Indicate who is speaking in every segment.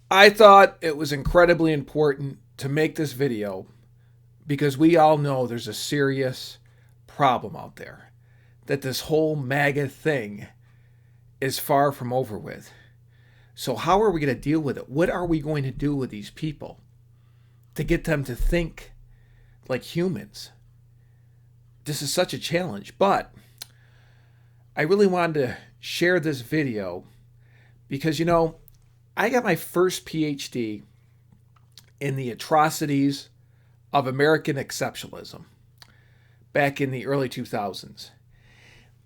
Speaker 1: I thought it was incredibly important to make this video because we all know there's a serious problem out there. That this whole MAGA thing is far from over with. So, how are we going to deal with it? What are we going to do with these people to get them to think like humans? This is such a challenge, but I really wanted to share this video because, I got my first PhD in the atrocities of American exceptionalism back in the early 2000s.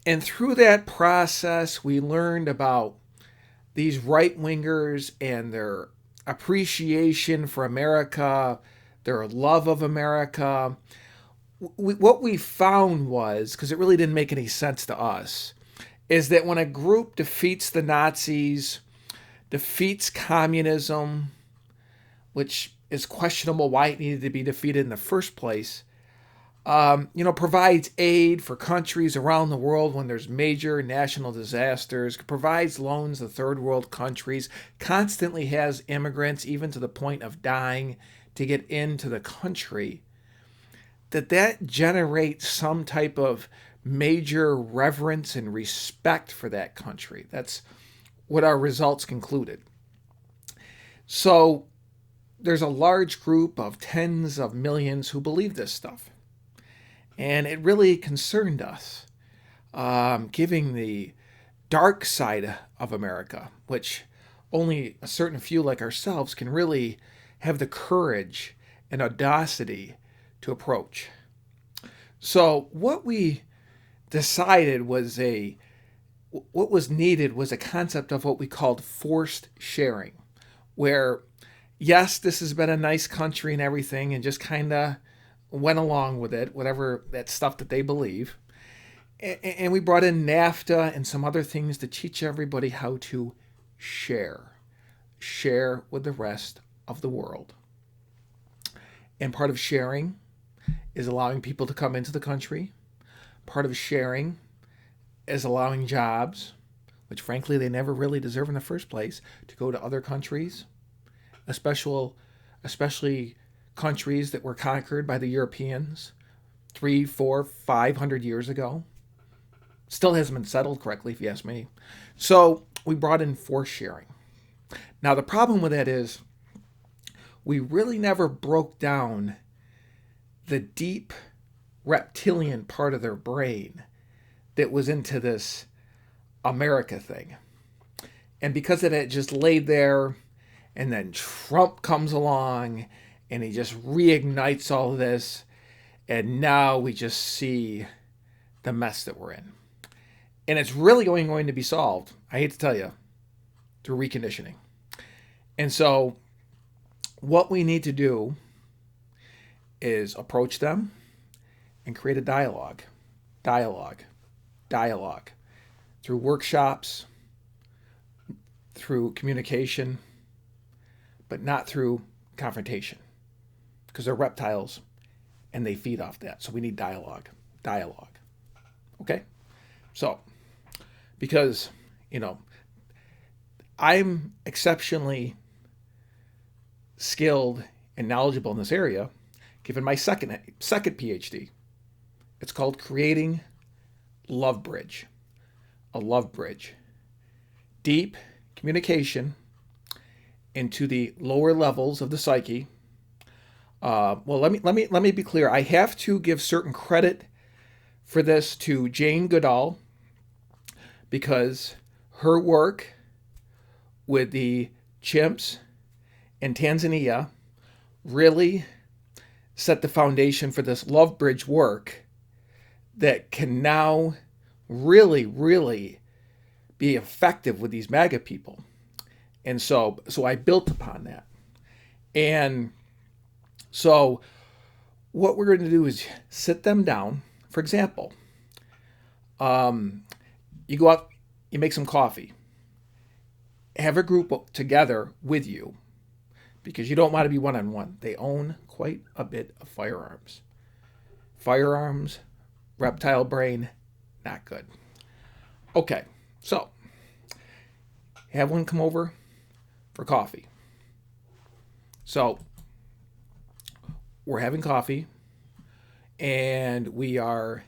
Speaker 1: And through that process, we learned about these right wingers and their appreciation for America, their love of America. What we found was, because it really didn't make any sense to us, is that when a group defeats the Nazis, defeats communism, which is questionable why it needed to be defeated in the first place, provides aid for countries around the world when there's major national disasters, provides loans to third world countries, constantly has immigrants, even to the point of dying, to get into the country, that generates some type of major reverence and respect for that country. That's what our results concluded. So there's a large group of tens of millions who believe this stuff. And it really concerned us, giving the dark side of America, which only a certain few like ourselves can really have the courage and audacity to approach. So what we decided was what was needed was a concept of what we called forced sharing, where yes, this has been a nice country and everything, and just kind of went along with it, whatever that stuff that they believe. And we brought in NAFTA and some other things to teach everybody how to share with the rest of the world. And part of sharing is allowing people to come into the country. Part of sharing is allowing jobs, which frankly they never really deserve in the first place, to go to other countries, especially countries that were conquered by the Europeans 3, 4, 500 years ago. Still hasn't been settled correctly, if you ask me. So we brought in force sharing. Now, the problem with that is we really never broke down the deep reptilian part of their brain that was into this America thing. And because of it just laid there, and then Trump comes along and he just reignites all of this, and now we just see the mess that we're in. And it's really going to be solved, I hate to tell you, through reconditioning. And so what we need to do is approach them and create a dialogue through workshops, through communication, but not through confrontation, because they're reptiles and they feed off that. So we need dialogue. Okay? So, because, I'm exceptionally skilled and knowledgeable in this area, given my second PhD. It's called Creating Love Bridge. A love bridge. Deep communication into the lower levels of the psyche. Let me be clear. I have to give certain credit for this to Jane Goodall, because her work with the chimps in Tanzania really set the foundation for this love bridge work that can now really, really be effective with these MAGA people. And so I built upon that. And so what we're going to do is sit them down. For example, you go out, you make some coffee, have a group together with you, because you don't want to be one-on-one. They own quite a bit of firearms. Reptile brain, not good. Okay, so have one come over for coffee. So we're having coffee and we are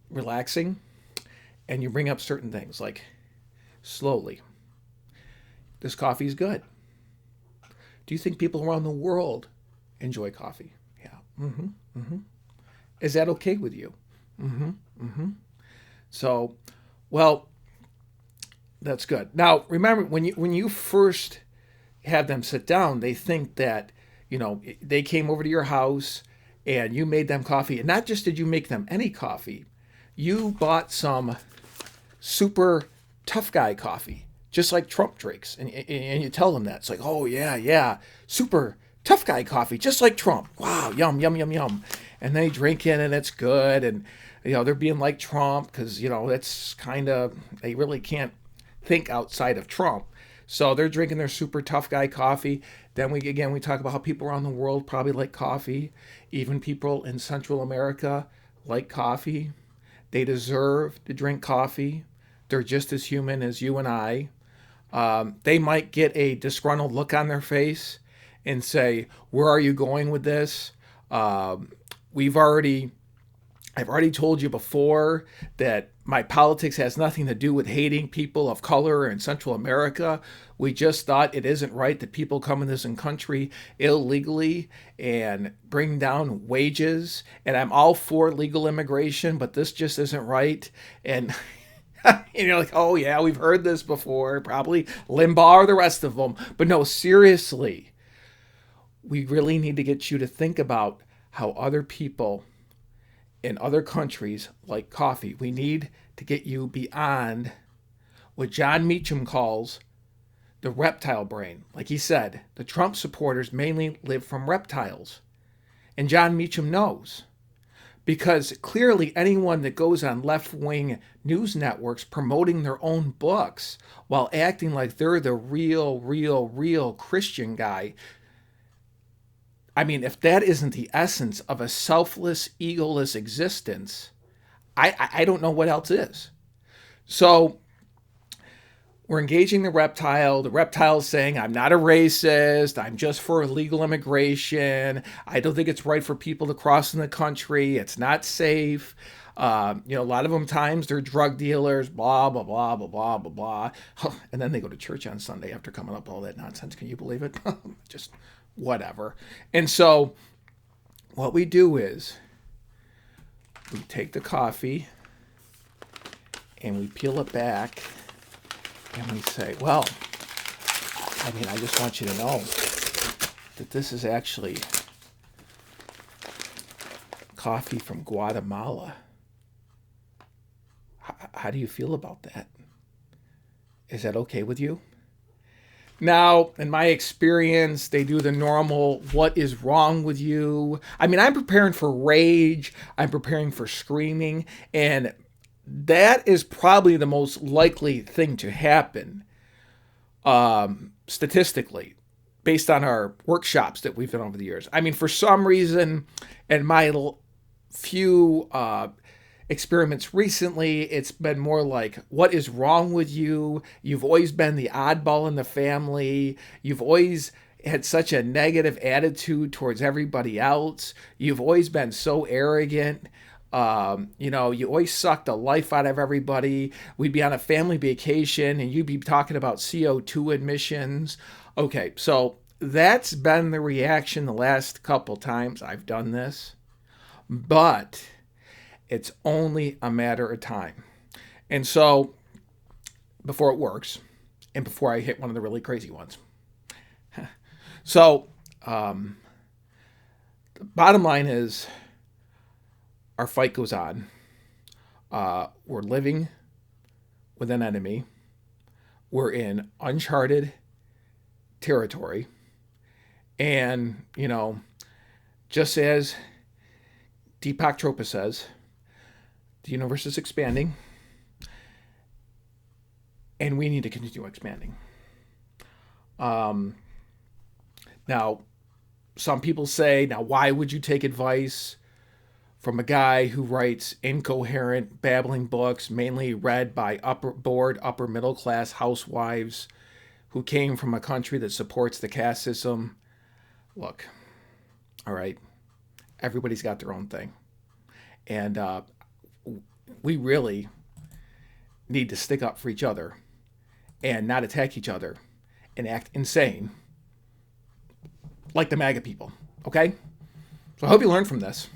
Speaker 1: relaxing, and you bring up certain things like slowly, this coffee is good. Do you think people around the world enjoy coffee? Yeah. Is that okay with you? So, well, that's good. Now, remember when you first have them sit down, they think that, they came over to your house and you made them coffee. And not just did you make them any coffee, you bought some super tough guy coffee, just like Trump drinks. And you tell them that. It's like, oh, yeah, yeah, super tough guy coffee, just like Trump. Wow, yum, yum, yum, yum. And they drink it and it's good. And, they're being like Trump because, that's kind of, they really can't think outside of Trump. So they're drinking their super tough guy coffee. Then we talk about how people around the world probably like coffee. Even people in Central America like coffee. They deserve to drink coffee. They're just as human as you and I. They might get a disgruntled look on their face and say, "Where are you going with this?" We've already I've already told you before that my politics has nothing to do with hating people of color in Central America. We just thought it isn't right that people come in this country illegally and bring down wages. And I'm all for legal immigration, but this just isn't right. And you're like, oh, yeah, we've heard this before. Probably Limbaugh or the rest of them. But no, seriously, we really need to get you to think about how other people in other countries like coffee. We need to get you beyond what John Meacham calls the reptile brain. Like he said, the Trump supporters mainly live from reptiles. And John Meacham knows. Because clearly anyone that goes on left-wing news networks promoting their own books while acting like they're the real Christian guy, I mean, if that isn't the essence of a selfless, egoless existence, I don't know what else is. So we're engaging the reptile. The reptile's saying, I'm not a racist. I'm just for illegal immigration. I don't think it's right for people to cross in the country. It's not safe. A lot of them times they're drug dealers, blah, blah, blah, blah, blah, blah, blah. And then they go to church on Sunday after coming up with all that nonsense. Can you believe it? Just whatever. And so what we do is we take the coffee and we peel it back and we say, well, I just want you to know that this is actually coffee from Guatemala. How do you feel about that? Is that okay with you? Now, in my experience, they do the normal, what is wrong with you? I'm preparing for rage. I'm preparing for screaming. And that is probably the most likely thing to happen, statistically, based on our workshops that we've done over the years. For some reason, in my few experiments recently, it's been more like, what is wrong with you? You've always been the oddball in the family. You've always had such a negative attitude towards everybody else. You've always been so arrogant. You always suck the life out of everybody. We'd be on a family vacation and you'd be talking about CO2 emissions. Okay, so that's been the reaction the last couple times I've done this. But it's only a matter of time. And so, before it works, and before I hit one of the really crazy ones. So, the bottom line is, our fight goes on. We're living with an enemy. We're in uncharted territory. And, just as Deepak Chopra says, the universe is expanding, and we need to continue expanding. Now, some people say, now why would you take advice from a guy who writes incoherent, babbling books, mainly read by upper middle class housewives who came from a country that supports the caste system. Look, all right, everybody's got their own thing. And we really need to stick up for each other and not attack each other and act insane like the MAGA people, okay? So I hope you learned from this.